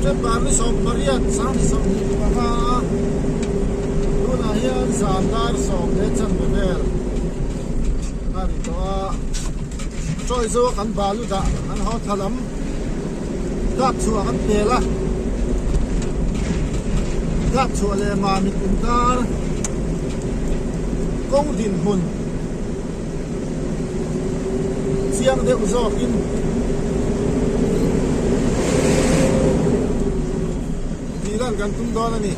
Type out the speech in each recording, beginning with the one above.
Trip Barley Song Maria San Song Mama Luna Hian Sandar Song Lechan Bevel Hari Toa Choi Zo Kan Balu Da Kan Ho Thalam Dap Chua Kan Pela Dap Chua Le Ma Mi Kuntar Kong Din Hun Siang De Uzo In Dilan Kan Tung Dona Ni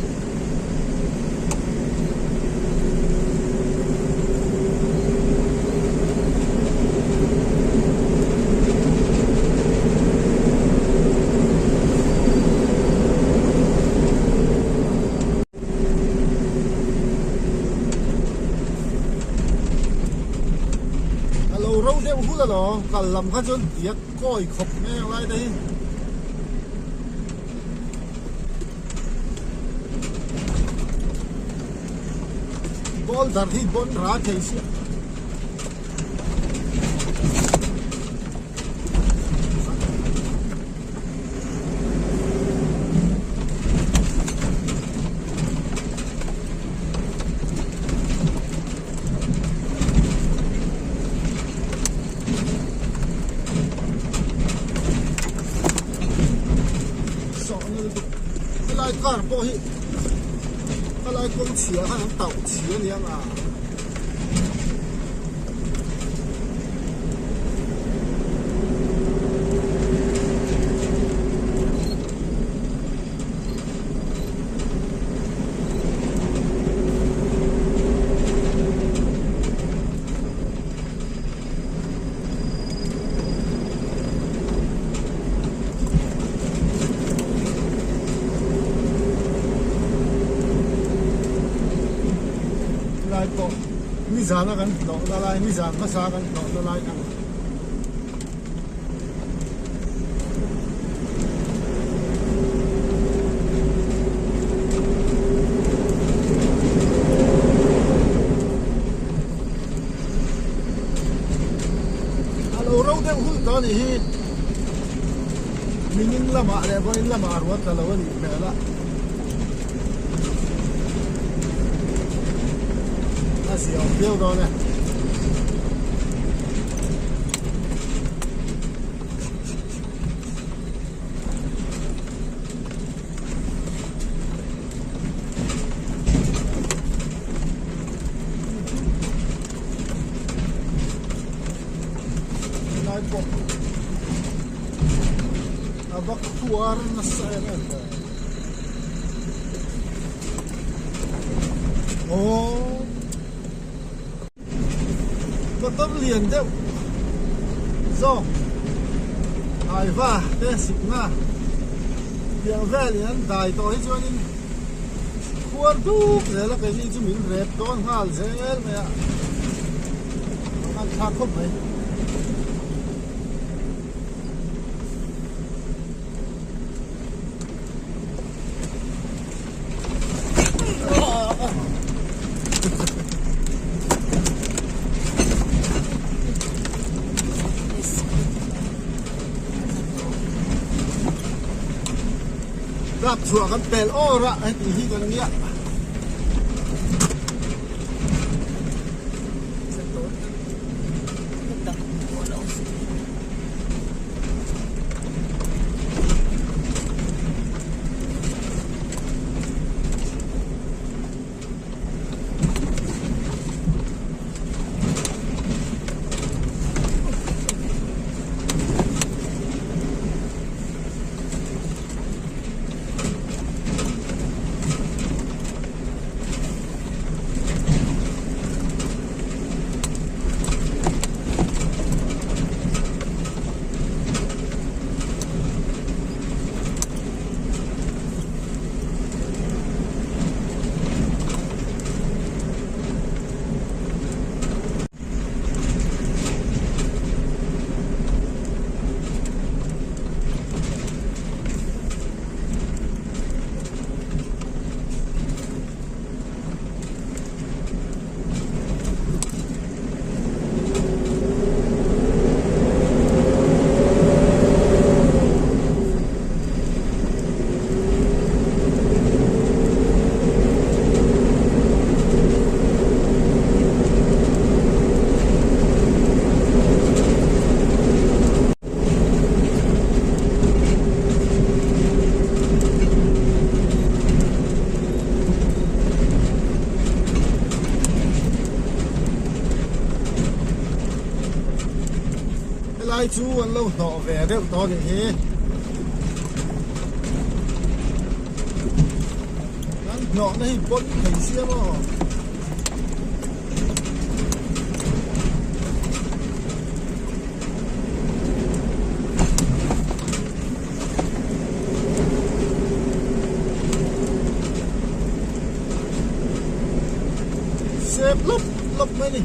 Râu đeo hút là nó cả lầm khăn chân tiếc coi khóc nghe lại đây ball dar thi ball ra thấy xí lại cả bộ hi lại công chia hay là tàu chia này à mi già nó gần đổ la lai mi già nó xa gần đổ la lai gần alo râu đeo hút đó thì mình làm mà để coi làm mà ruột là lâu thì mẹละเสียวเปรี้ยวโดนเนี่ยนายบอกอาบักทัวร์นั่นใช่ไหมโอ้ต้นเลียนเจ้าซ่องไอ้ว่าเต้สิบหน้าเดี๋ยวแว่เลียนได้ต่อให้จวนนี้ควรดูเลยแล้วก็นี่จะมีเร็บต้นห้าเซลไหมอ่ะมันทักครบไหมรับชัวกันเป็นโอ้ระไอ้ตีที่กันเนี้ย lai chú anh lâu nọ về đấy to như thế nọ này bốn thầy xe mà xếp lấp mấy đi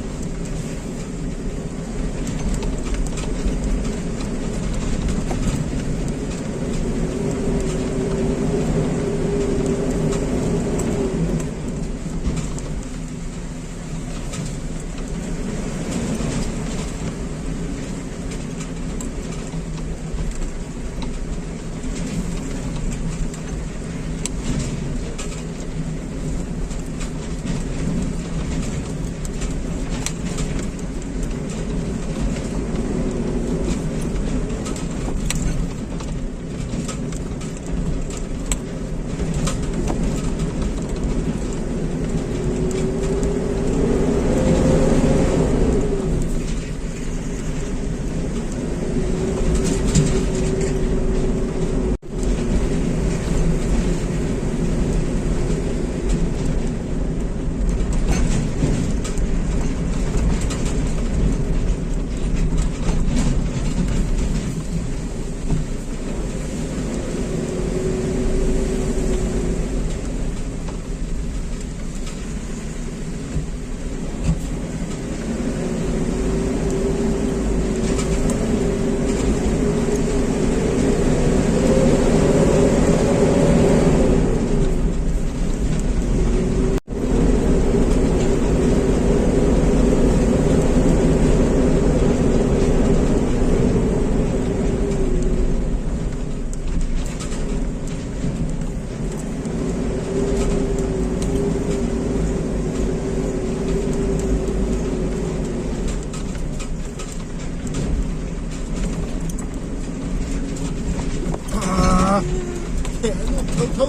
Thôi,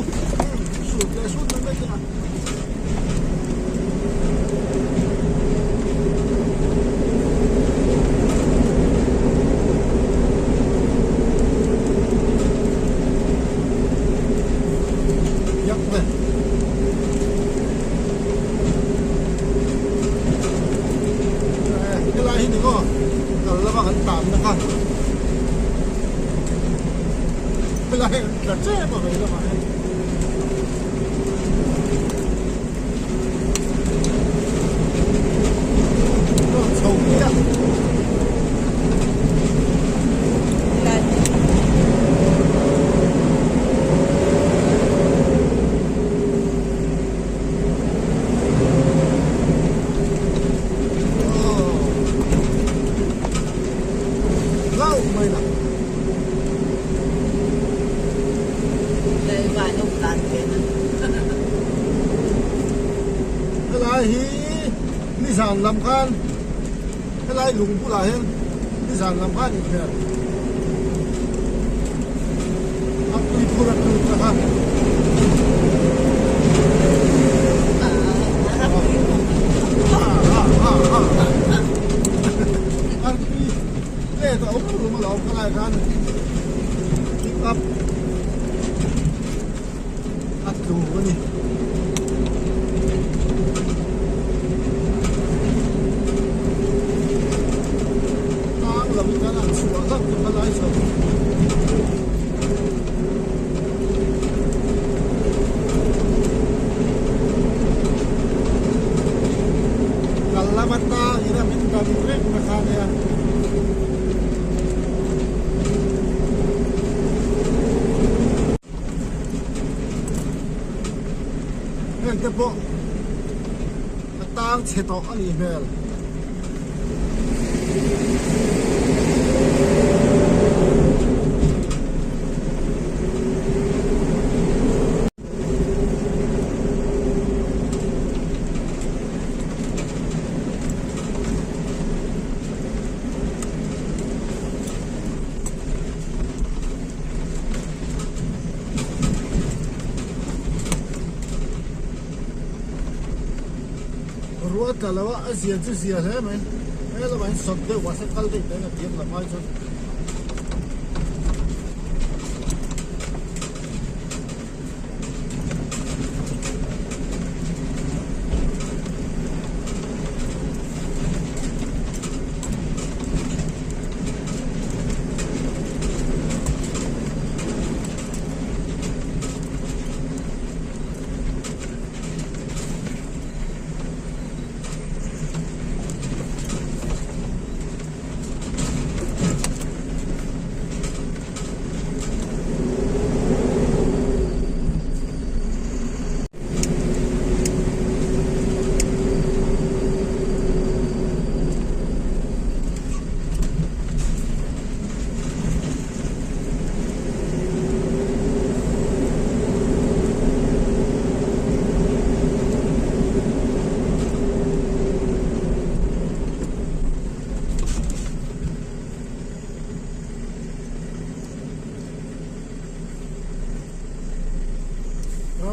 sụt lên đây à. Dắt về. Cái lai hình có, còn là bằng tạm nữa không? Cái lai là chết mà vậy là phải. Đi sàn làm khan cái lai lùng cũng lại hơn đi sàn làm khan thì phải ăn đi thu được được ha ăn đi để tao ống luôn mà lẩu cái lai khan pick up ăn đủ cái gì Kalau mata kita minta murid makanya. Nanti po, tang cetok ani bel. Ruột là nó diệt chứ diệt thế mày, thế là mày sập được quá sẽ cắt đi đấy là tiếng là mai thôi.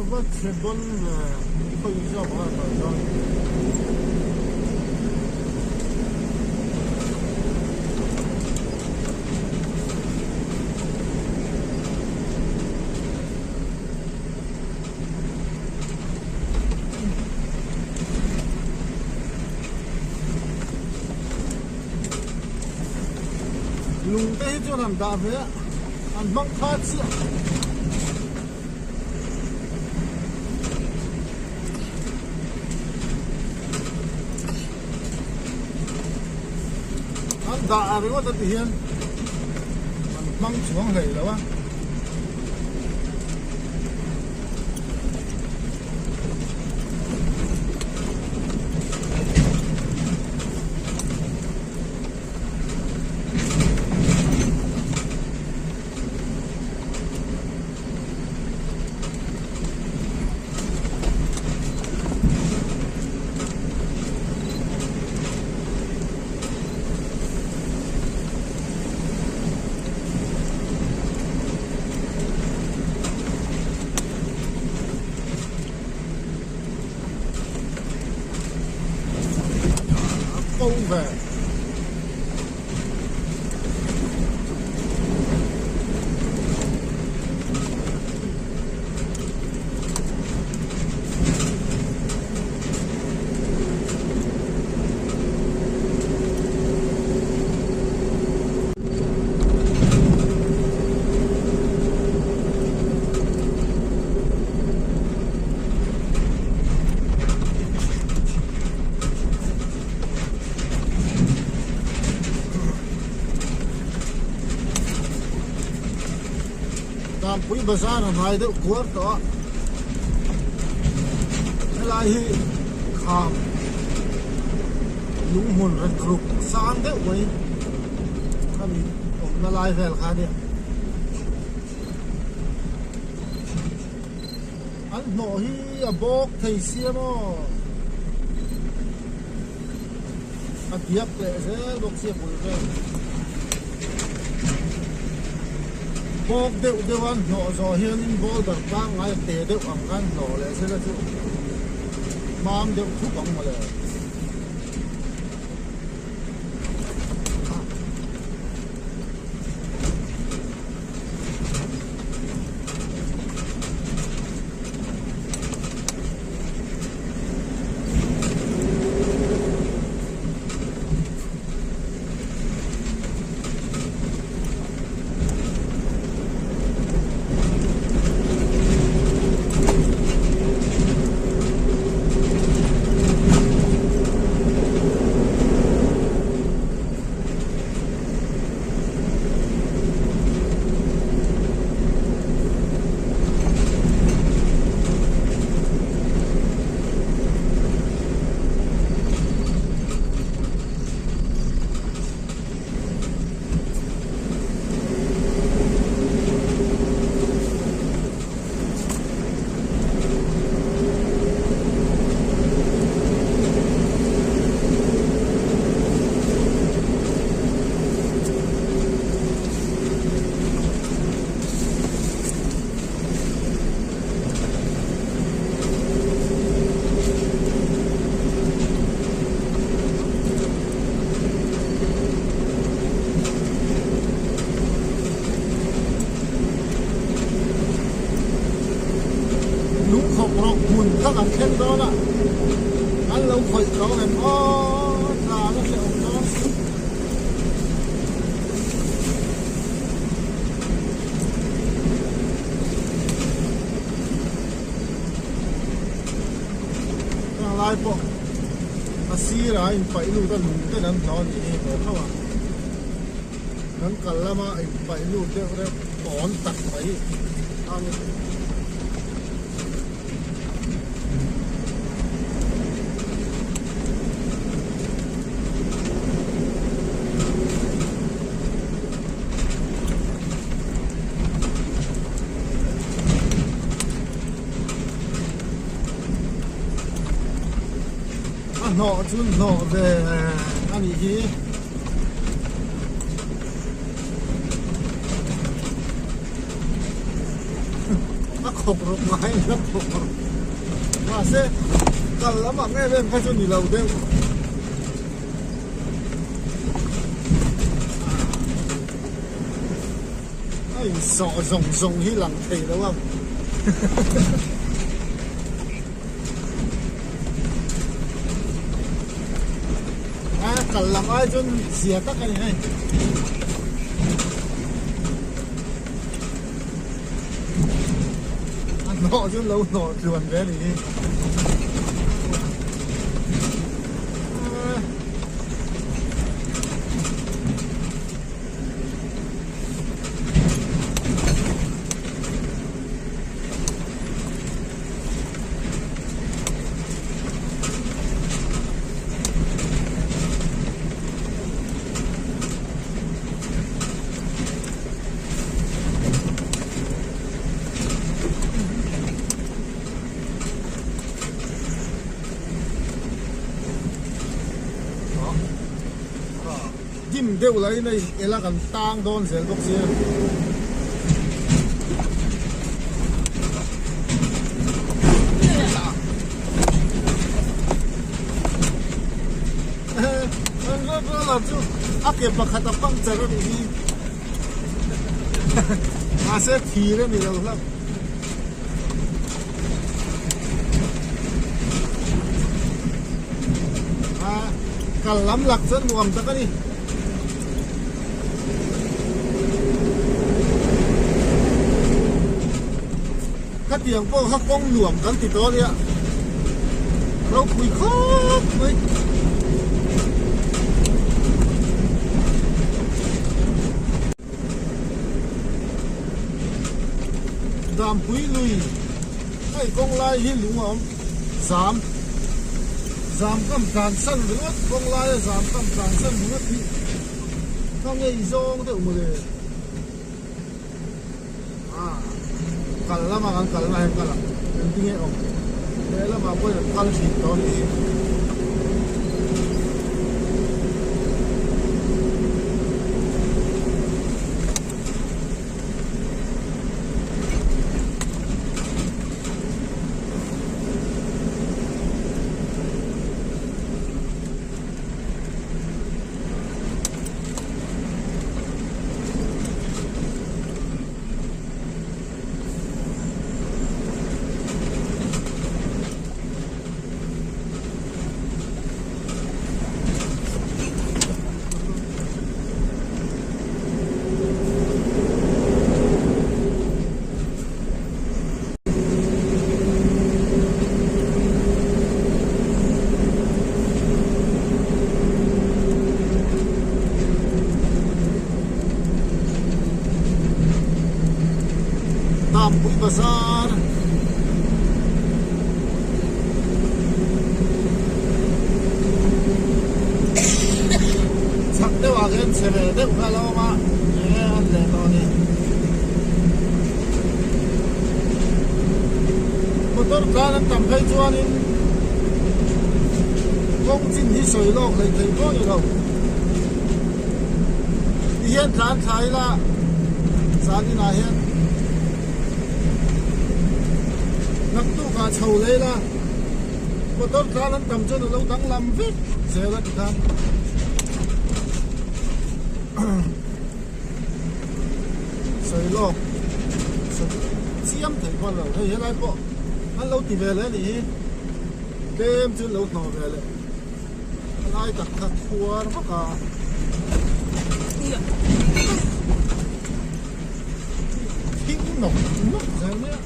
vắt xe bún không cho mà rồi lùng tê cho làm đà về ăn măng phát xịa ăn đà rồi có thể hiện ăn măng xuống này đâu á câu về làm quý bazaar là mai được cuốn đó lại hi kham lung hồn rất group sang đấy vậy kami nó lại về là đi anh nói hi bốc thấy xia nó anh biết lẽ sẽ bốc xia bùi về bốc đều đều ăn nọ rồi hiện bốc đợt bang ngay tè đều ăn nọ lẽ sẽ là chỗ mam đều thúc bằng mà lẽ các anh khen đó là anh lâu khỏi đó em thà nó sẽ ổn đó đang lại bộ xí ra anh phải lưu ta lùng cái đằng đó gì đó không à đằng cả là mà anh phải lưu cái bón tặc phải ăn nọ chứ nọ về ăn gì thục rồi máy nó thục rồi mà sẽ cần lắm mà nghe lên phải cho nhỉ lâu đêm ai sợ rồng hi lặng thì đúng không cần làm ai cho xìa tất cái này nọ chứ lâu nọ chuồn cái này Kim đều lấy này là cần tang đòn sẽ bốc xia nó làm chứ áp kẹp bạc hạt băng chả có gì à sẽ thì đấy mình đâu lắm à cần lắm lạc dẫn nguồn ta cái đi các tiếng cô hắc bông luồng cắn thịt đó đi ạ đâu quỳ khóc đấy đàm quý lùi cái công lai hi đúng không giảm cầm càn sân nữa công lai giảm cầm càn sân nữa thì không nghe dông tự mà để kalama kan kalama hem kala pentingnya om bela baboy kal sito ni Tampuy Bazar sakte wagen sevede ukaloma alle toni motor kanan tamkai chuanin kong chin hi soi lok lei thei ko ni lo hian tlan thai la sani na hian nắp tu cả chầu lấy la một tốt ra lên tầm cho nó lâu đắng làm vít xe lên tham sợi lô xiêm thành con lẩu hay hiện nay bộ ăn lâu thì về lấy đi đêm chứ lâu nọ về lại lai đặt thật thua nó cả thích nổ ra nhé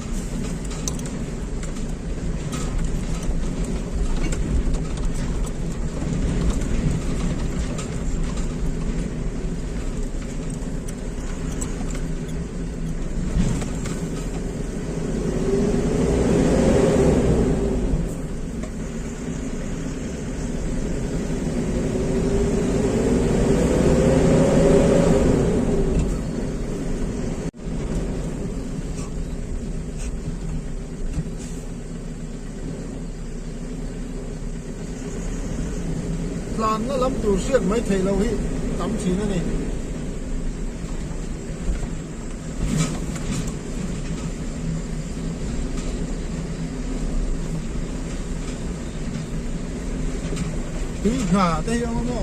plan nó lắm tù xuyên mấy thầy lâu hi tắm chỉ nó này tui nga te yo mo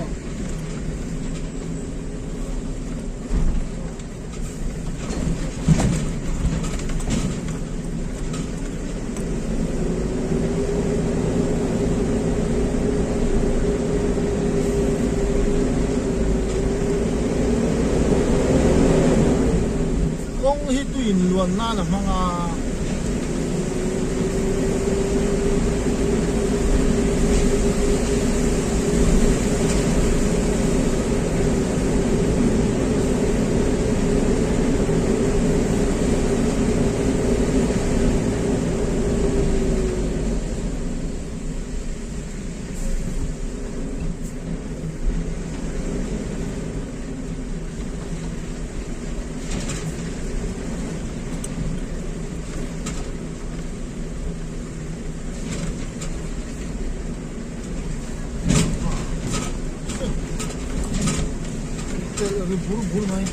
kong hi tuin luan na na mga buru mai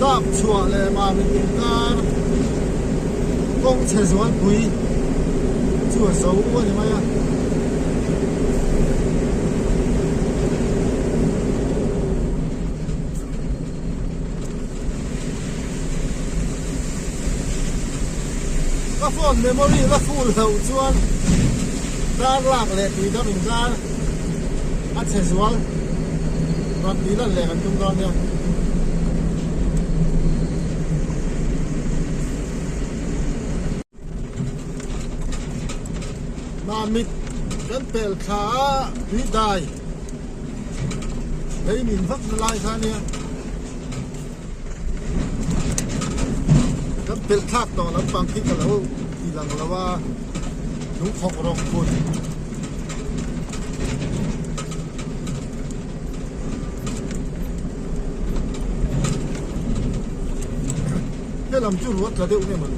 đáp chùa lệ mà mình tìm ta công chế doan quý chùa xấu quá thì mày à các phone memory là full hậu chuan ra lạc lệ tùy cho mình ra ăn chế doan và tí là lệ gần trung đoàn nha mà mít cái bèl khá quý đài lấy mình vắt lại ra nè cái bèl khác đó là bằng cái lâu thì làว่าđúng học rộngคนcái làm chút ruột là đều này mà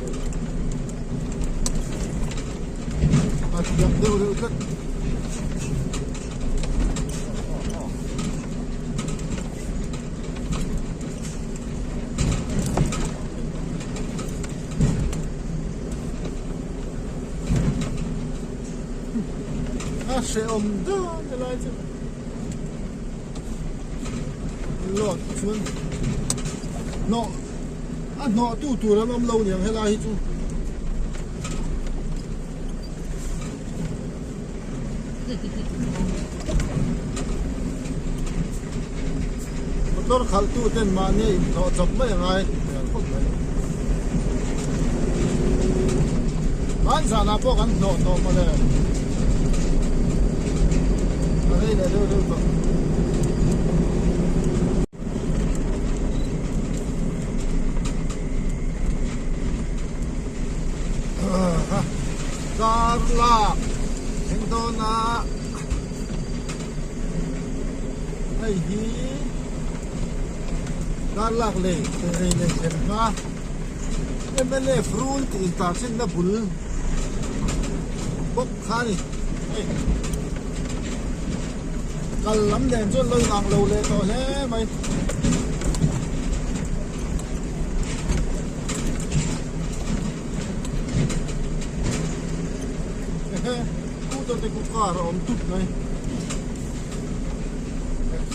đều cất sẽ ôm đó cái lại chứ lọt xuống nọ tu lắm ông lâu nhiều hay là hết chú tôi khal tu tên mà nhỉ nó chậm mấy ngày bán ra nào có ăn nọ mà đây đây là đâu Carla Sintona ai hi Carla le này xem ha em này fruit thì ta xin na bul bốc khani cần lắm đèn cho lơi nặng lầu lệ to thế mày cú tôi thì cũng có rồi ông tụt này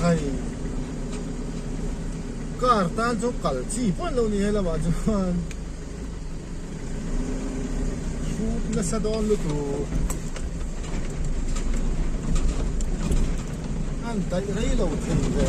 hay cả tan cho cẩn chỉ phải lâu như là mà cho phút nó sẽ đón được rồi ăn tại đấy lâu thì về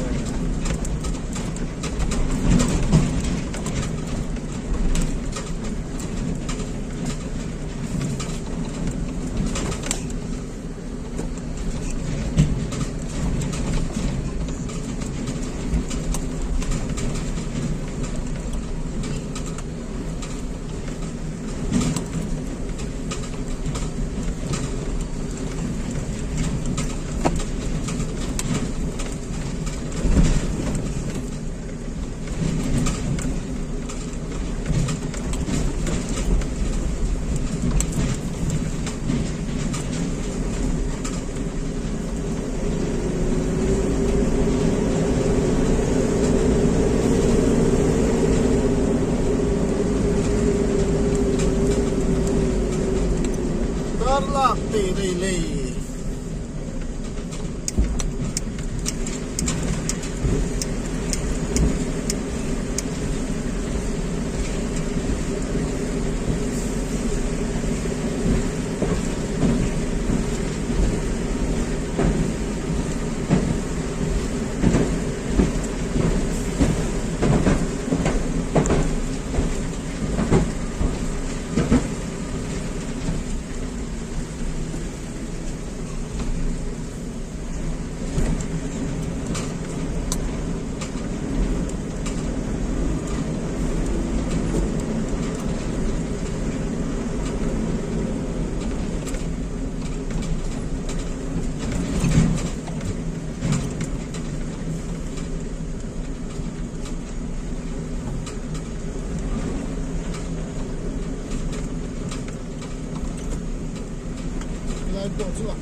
ตัวชั่ว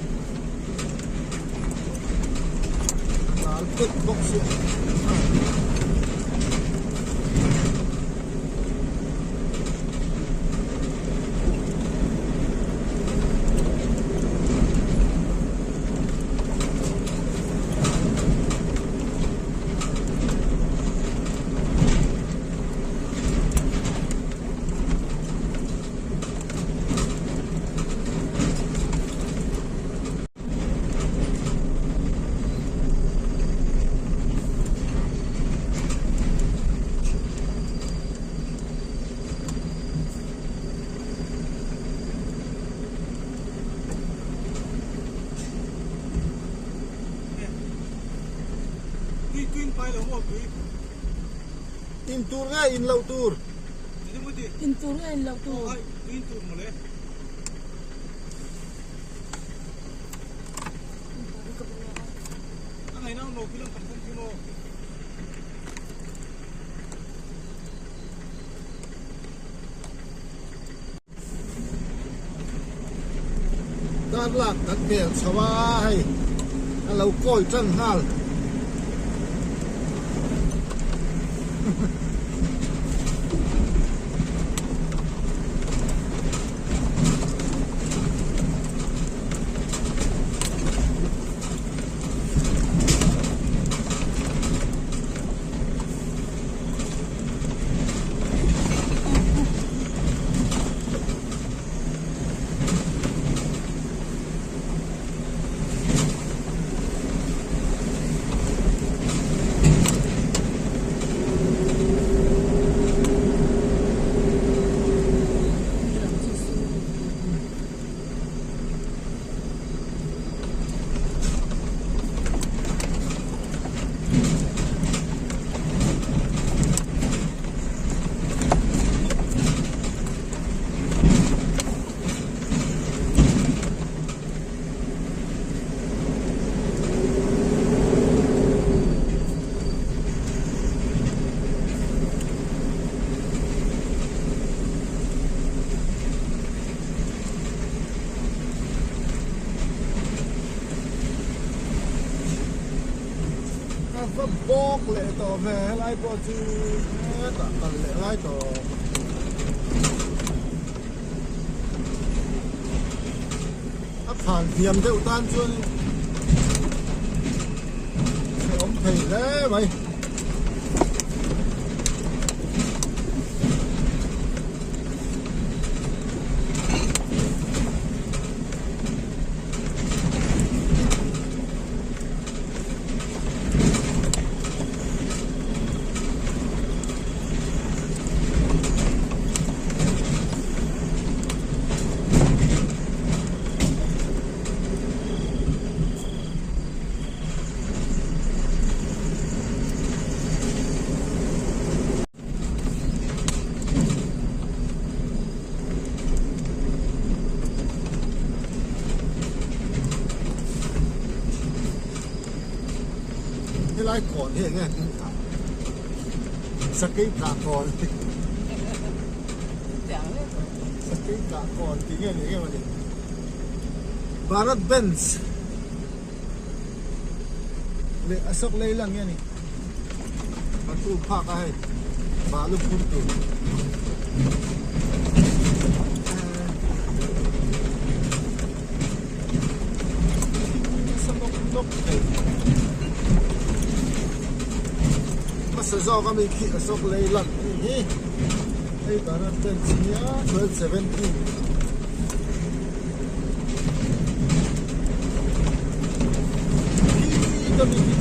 หลานตึกบกเสียTwin pai là một cái in tour ngay in lâu tour thế mới đi in tour en lau tu twin tour mà đấy anh này nó nộp cái lượng phần kiloด้านหลังนั้นเปลี่ยนสบายเราก้อยจังหัลก็บอกเลยต่อแม่ไล่ปอจูตัดกันเลยไล่ต่อถ้าผ่านเทียมเจ้าต้านชวนผมเพ่แล้วไหมไล่ก่อนที่ไงสกีกาก่อนสกีกาก่อนที่ไงนี่มันนี่บารัดเบนซ์เลยอสกเลยลังเนี่ยนี่ประตูภาคอะไรบาลุพุ่งตัวสมองนกสะจอก็มีขี้อสกเลยลังนี่ไอ้บารัดเบนซ์เนี่ย1270ก็มีที่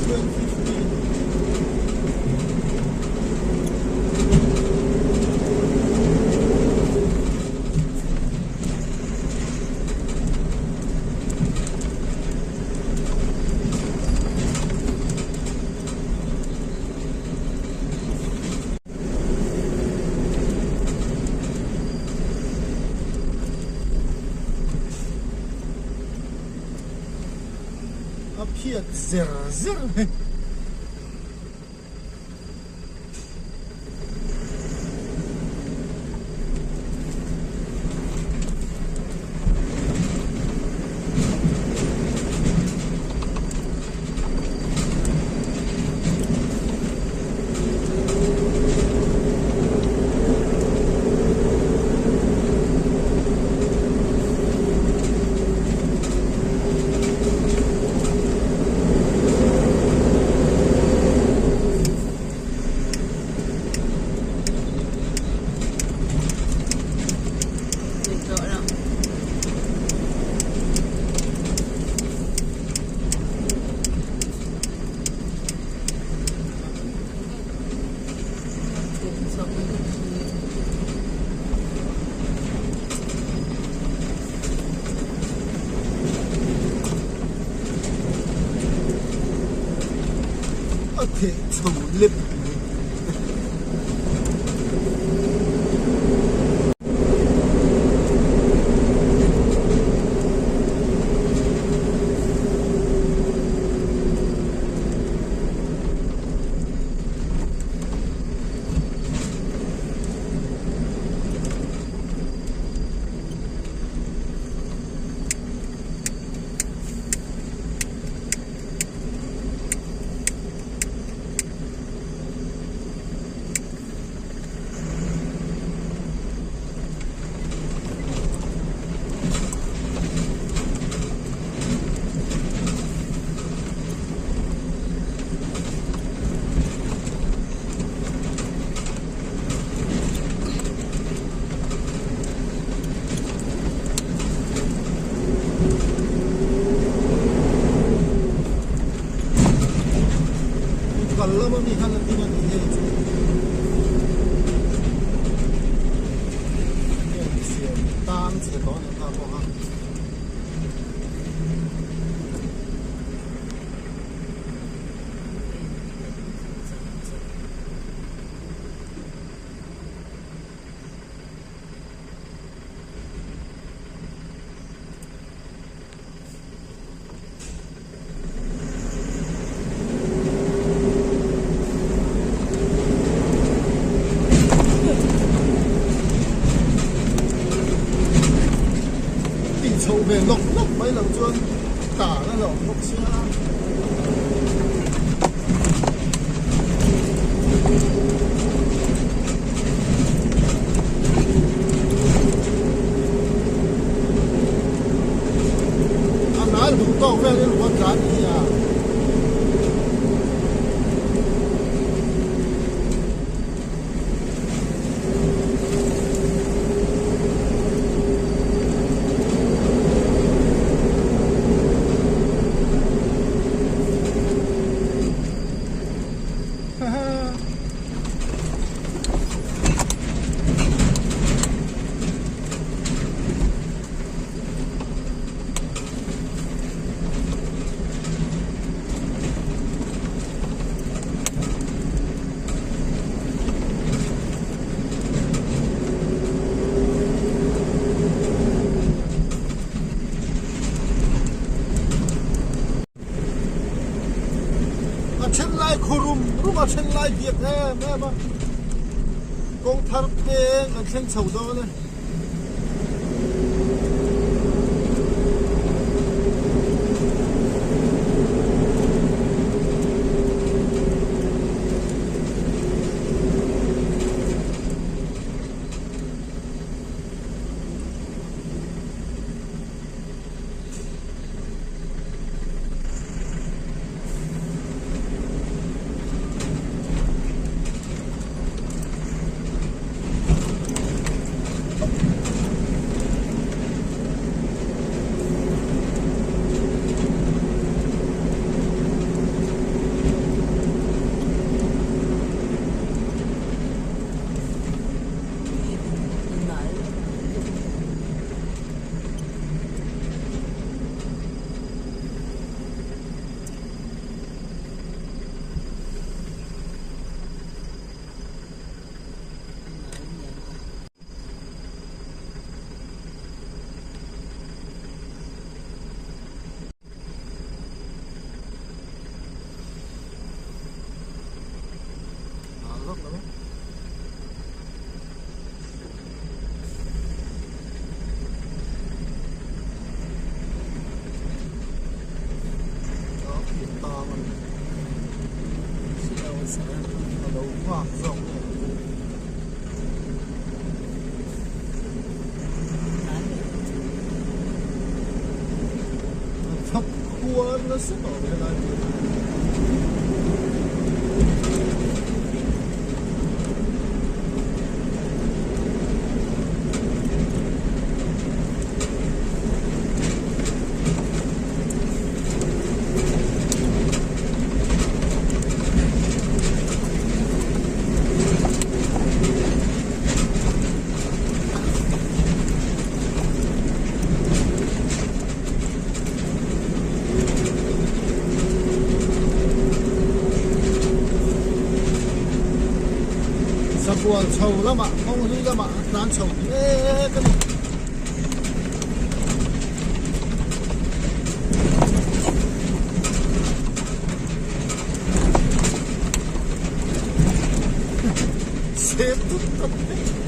1250Опять зер. OK， 丑劣。了吗？你看那地方底下面线单子多能大过哈。Sâu về lục mấy lần chưa cả nó lộn một xe anh nói là cũng to về nên quan trọng gì à chen lai khurum ruga chen lai biak he ma kong thar te ngan chen chho do ne đầu khoác rộng thấp cua nó sẽ bảo vệ lại sa bual chou lama ong lui lama tlan chou kan sếp tút tút